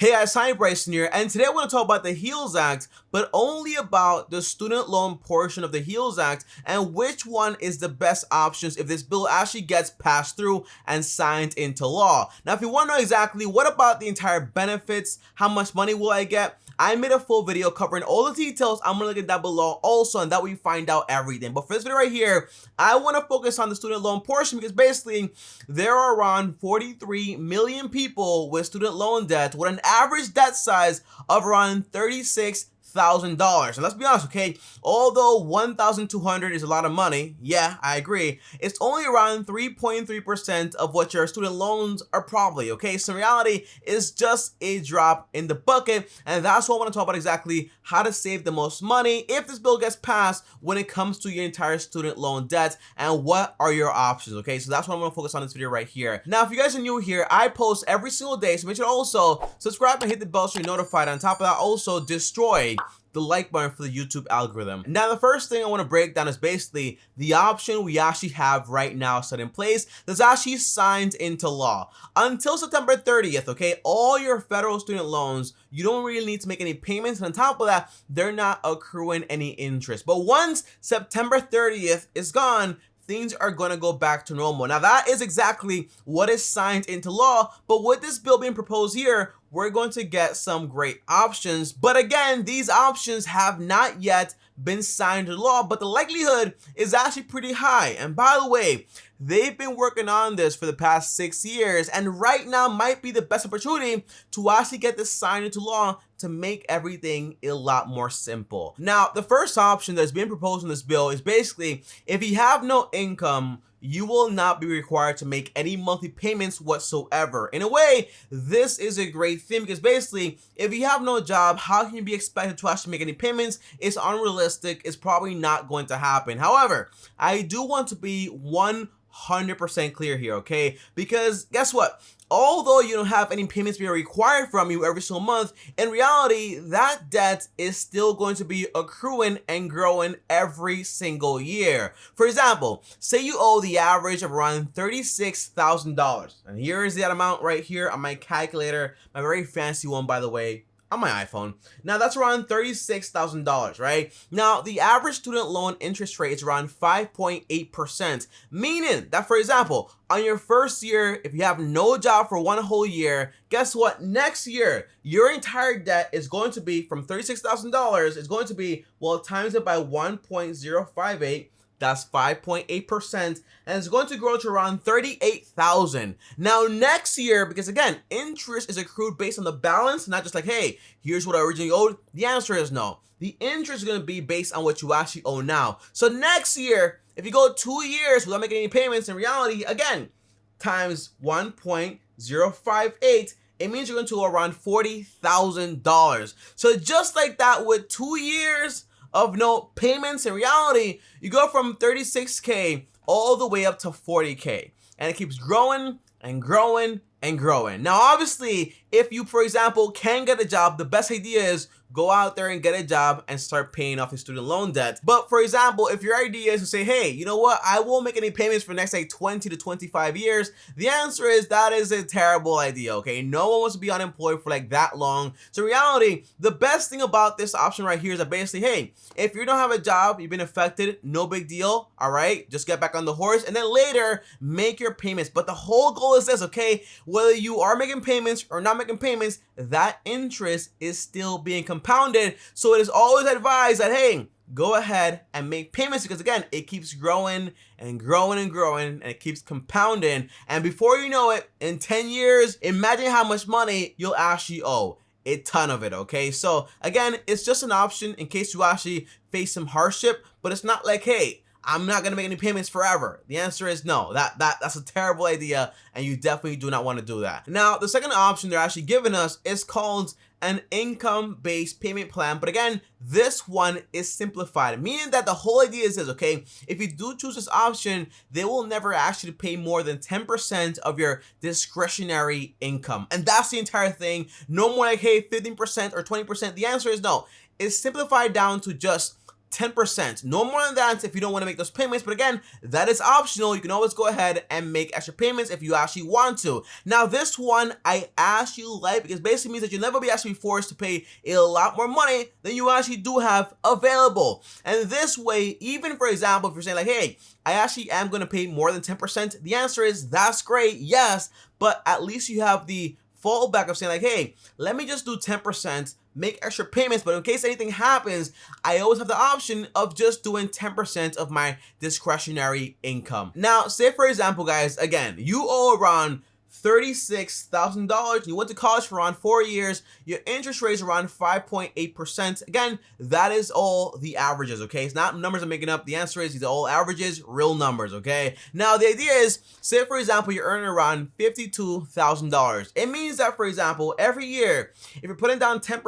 Hey guys, TommyBryson here, and today I want to talk about the HEALS Act, but only about the student loan portion of the HEALS Act and which one is the best options if this bill actually gets passed through and signed into law. Now, if you want to know exactly what about the entire benefits, how much money will I get, I made a full video covering all the details. I'm gonna link it down below also, and that way you find out everything. But for this video right here, I want to focus on the student loan portion because basically there are around 43 million people with student loan debt with an average debt size of around $36,000. And let's be honest, okay, although 1,200 is a lot of money, yeah, I agree, it's only around 3.3% of what your student loans are probably, okay? So in reality, it's just a drop in the bucket, and that's what I want to talk about exactly, how to save the most money if this bill gets passed when it comes to your entire student loan debt, and what are your options, okay? So that's what I'm going to focus on in this video right here. Now, if you guys are new here, I post every single day, so make sure to also subscribe and hit the bell so you're notified. On top of that, also destroy the like button for the YouTube algorithm. Now, the first thing I want to break down is basically the option we actually have right now set in place that's actually signed into law. Until September 30th, okay, all your federal student loans, you don't really need to make any payments, and on top of that, they're not accruing any interest. But once September 30th is gone, things are going to go back to normal. Now, that is exactly what is signed into law, but with this bill being proposed here, we're going to get some great options. But again, these options have not yet been signed into law, but the likelihood is actually pretty high. And by the way, they've been working on this for the past 6 years, and right now might be the best opportunity to actually get this signed into law to make everything a lot more simple. Now, the first option that's being proposed in this bill is basically if you have no income, you will not be required to make any monthly payments whatsoever. In a way, this is a great thing because basically, if you have no job, how can you be expected to actually make any payments? It's unrealistic. It's probably not going to happen. However, I do want to be 100% clear here, okay? Because guess what? Although you don't have any payments being required from you every single month, in reality, that debt is still going to be accruing and growing every single year. For example, say you owe the average of around $36,000. And here is that amount right here on my calculator, my very fancy one, by the way, on my iPhone. Now that's around $36,000, right? Now the average student loan interest rate is around 5.8%, meaning that, for example, on your first year, if you have no job for one whole year, guess what? Next year, your entire debt is going to be from $36,000, is going to be, well, times it by 1.058. That's 5.8%, and it's going to grow to around $38,000. Now, next year, because again, interest is accrued based on the balance, not just like, hey, here's what I originally owed. The answer is no. The interest is going to be based on what you actually owe now. So next year, if you go 2 years without making any payments, in reality, again, times 1.058, it means you're going to owe around $40,000. So just like that, with 2 years of no payments, in reality, you go from 36K all the way up to 40K, and it keeps growing and growing and growing. Now, obviously, if you, for example, can get a job, the best idea is go out there and get a job and start paying off your student loan debt. But for example, if your idea is to say, hey, you know what, I won't make any payments for the next like 20 to 25 years, the answer is that is a terrible idea, okay? No one wants to be unemployed for like that long. So in reality, the best thing about this option right here is that basically, hey, if you don't have a job, you've been affected, no big deal, all right? Just get back on the horse and then later make your payments. But the whole goal is this, okay? Whether you are making payments or not making payments, that interest is still being compounded. So it is always advised that, hey, go ahead and make payments because again, it keeps growing and growing and growing and it keeps compounding. And before you know it, in 10 years, imagine how much money you'll actually owe. A ton of it, okay? So again, it's just an option in case you actually face some hardship, but it's not like, hey, I'm not gonna make any payments forever. The answer is no. That's a terrible idea, and you definitely do not want to do that. Now, the second option they're actually giving us is called an income-based payment plan, but again, this one is simplified, meaning that the whole idea is this, okay? If you do choose this option, they will never actually pay more than 10% of your discretionary income, and that's the entire thing. No more like, hey, 15% or 20%. The answer is no. It's simplified down to just 10%. No more than that if you don't want to make those payments, but again, that is optional. You can always go ahead and make extra payments if you actually want to. Now, this one I actually like because basically means that you'll never be actually forced to pay a lot more money than you actually do have available. And this way, even for example, if you're saying like, hey, I actually am going to pay more than 10%, the answer is that's great, yes, but at least you have the fallback of saying like, hey, let me just do 10%, make extra payments, but in case anything happens, I always have the option of just doing 10% of my discretionary income. Now, say for example, guys, again, you owe around $36,000. You went to college for around 4 years. Your interest rate is around 5.8%. Again, that is all the averages, okay? It's not numbers I'm making up. The answer is these are all averages, real numbers, okay? Now, the idea is, say for example, you're earning around $52,000. It means that, for example, every year, if you're putting down 10%,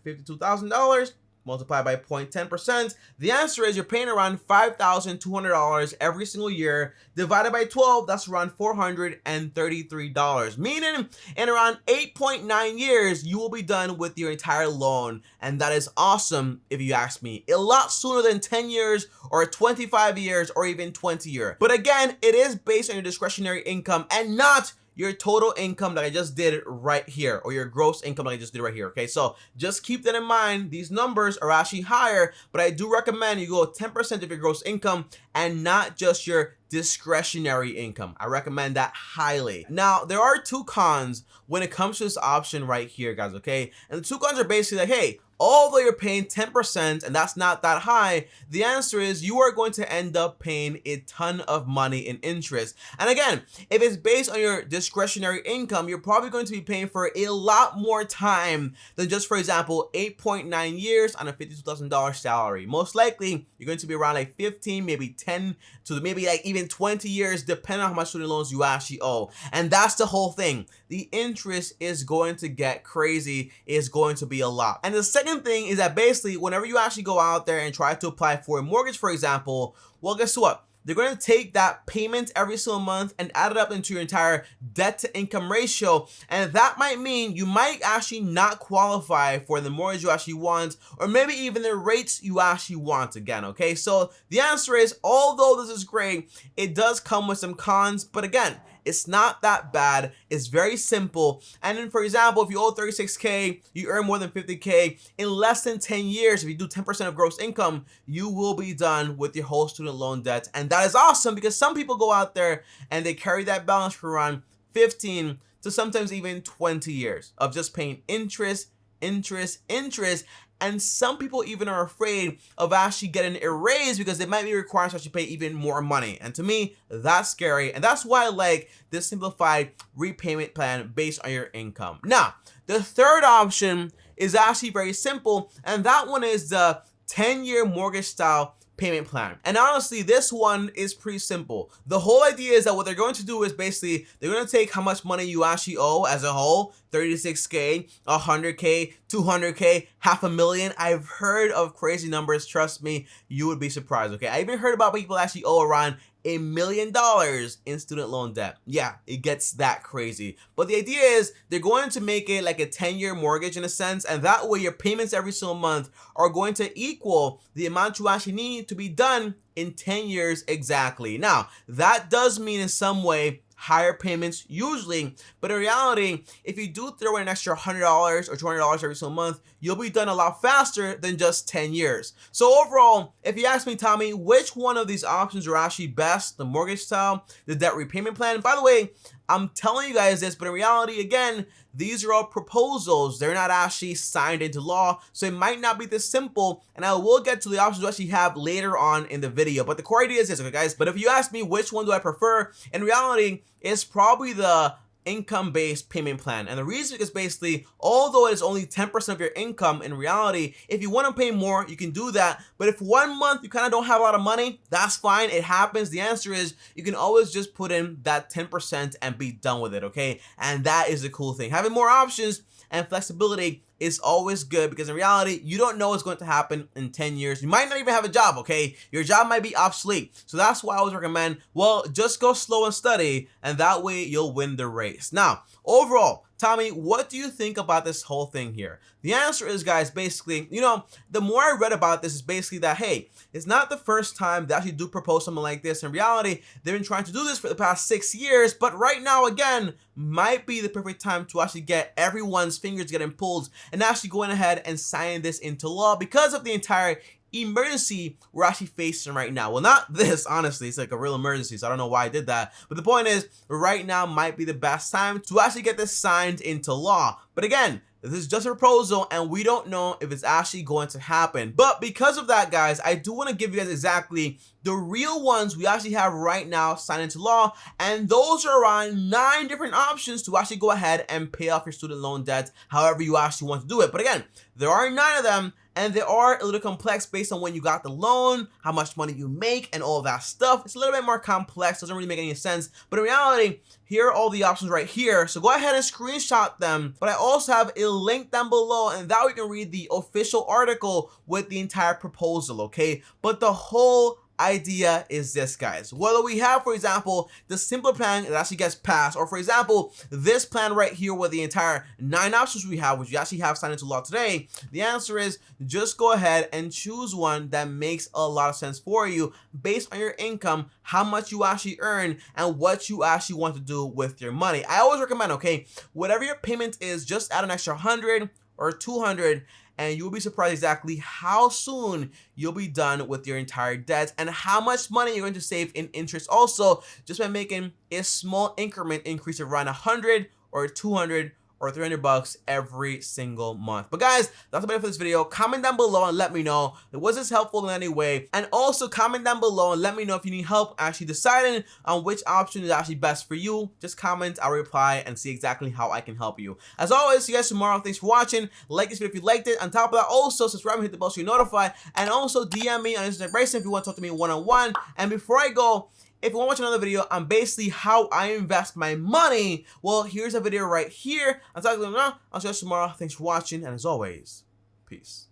$52,000, multiplied by 0.10%, the answer is you're paying around $5,200 every single year. Divided by 12, that's around $433. Meaning, in around 8.9 years, you will be done with your entire loan. And that is awesome if you ask me. A lot sooner than 10 years or 25 years or even 20 years. But again, it is based on your discretionary income and not your total income that I just did right here, or your gross income that I just did right here, okay? So just keep that in mind. These numbers are actually higher, but I do recommend you go 10% of your gross income and not just your discretionary income. I recommend that highly. Now, there are two cons when it comes to this option right here, guys, okay? And the two cons are basically like, hey, although you're paying 10% and that's not that high, the answer is you are going to end up paying a ton of money in interest. And again, if it's based on your discretionary income, you're probably going to be paying for a lot more time than just, for example, 8.9 years on a $52,000 salary. Most likely, you're going to be around like 15, maybe 10 to maybe like even 20 years, depending on how much student loans you actually owe. And that's the whole thing. The interest is going to get crazy. It's going to be a lot. And the second thing is that basically whenever you actually go out there and try to apply for a mortgage, for example, well, guess what? They're going to take that payment every single month and add it up into your entire debt to income ratio. And that might mean you might actually not qualify for the mortgage you actually want, or maybe even the rates you actually want again, okay? So the answer is, although this is great, it does come with some cons, but again, it's not that bad. It's very simple. And then, for example, if you owe 36K, you earn more than 50K, in less than 10 years, if you do 10% of gross income, you will be done with your whole student loan debt. And that is awesome because some people go out there and they carry that balance for around 15 to sometimes even 20 years of just paying interest. And some people even are afraid of actually getting a raise because they might be required to actually pay even more money. And to me, that's scary. And that's why I like this simplified repayment plan based on your income. Now, the third option is actually very simple. And that one is the 10-year mortgage style payment plan. And honestly, this one is pretty simple. The whole idea is that what they're going to do is basically they're going to take how much money you actually owe as a whole, 36K, 100K, 200K, $500,000. I've heard of crazy numbers. Trust me, you would be surprised, okay? I even heard about people actually owe around $1 million in student loan debt. Yeah, it gets that crazy. But the idea is they're going to make it like a 10-year mortgage in a sense, and that way your payments every single month are going to equal the amount you actually need to be done in 10 years exactly. Now, that does mean in some way higher payments usually, but in reality, if you do throw in an extra $100 or $200 every single month, you'll be done a lot faster than just 10 years. So overall, if you ask me, Tommy, which one of these options are actually best, the mortgage style, the debt repayment plan? By the way, I'm telling you guys this, but in reality, again, these are all proposals. They're not actually signed into law, so it might not be this simple, and I will get to the options we actually have later on in the video. But the core idea is this, okay, guys? But if you ask me which one do I prefer, in reality, it's probably the income-based payment plan. And the reason is basically, although it is only 10% of your income, in reality, if you want to pay more, you can do that. But if 1 month you kind of don't have a lot of money, that's fine. It happens. The answer is you can always just put in that 10% and be done with it, okay? And that is the cool thing. Having more options and flexibility is always good because in reality, you don't know what's going to happen in 10 years. You might not even have a job, okay? Your job might be obsolete. So that's why I always recommend, well, just go slow and steady, and that way you'll win the race. Now, overall, Tommy, what do you think about this whole thing here? The answer is, guys, basically, the more I read about this is basically that, hey, it's not the first time they actually do propose something like this. In reality, they've been trying to do this for the past 6 years, but right now, again, might be the perfect time to actually get everyone's fingers getting pulled and actually going ahead and signing this into law because of the entire emergency we're actually facing right now. Well, not this, honestly, it's like a real emergency, so I don't know why I did that, but the point is, right now might be the best time to actually get this signed into law. But again, this is just a proposal and we don't know if it's actually going to happen. But because of that, guys, I do want to give you guys exactly the real ones we actually have right now signed into law, and those are around 9 different options to actually go ahead and pay off your student loan debts however you actually want to do it. But again, there are 9 of them, and they are a little complex based on when you got the loan, how much money you make, and all of that stuff. It's a little bit more complex, doesn't really make any sense, but in reality, here are all the options right here. So go ahead and screenshot them, but I also have a link down below, and that way you can read the official article with the entire proposal, okay? But the whole idea is this, guys. Whether we have, for example, the simpler plan that actually gets passed, or for example, this plan right here with the entire 9 options we have, which we actually have signed into law today, the answer is just go ahead and choose one that makes a lot of sense for you based on your income, how much you actually earn, and what you actually want to do with your money. I always recommend, okay, whatever your payment is, just add an extra 100 or 200, and you'll be surprised exactly how soon you'll be done with your entire debts and how much money you're going to save in interest also, just by making a small increment increase of around 100 or 200 or 300 bucks every single month. But guys, that's about it for this video. Comment down below and let me know, was this helpful in any way? And also comment down below and let me know if you need help actually deciding on which option is actually best for you. Just comment, I'll reply and see exactly how I can help you. As always, see you guys tomorrow. Thanks for watching. Like this video if you liked it. On top of that, also subscribe and hit the bell so you're notified. And also DM me on TommyBryson if you want to talk to me one-on-one. And before I go, if you want to watch another video on basically how I invest my money, well, here's a video right here. I'll talk to you now. I'll see you guys tomorrow. Thanks for watching, and as always, peace.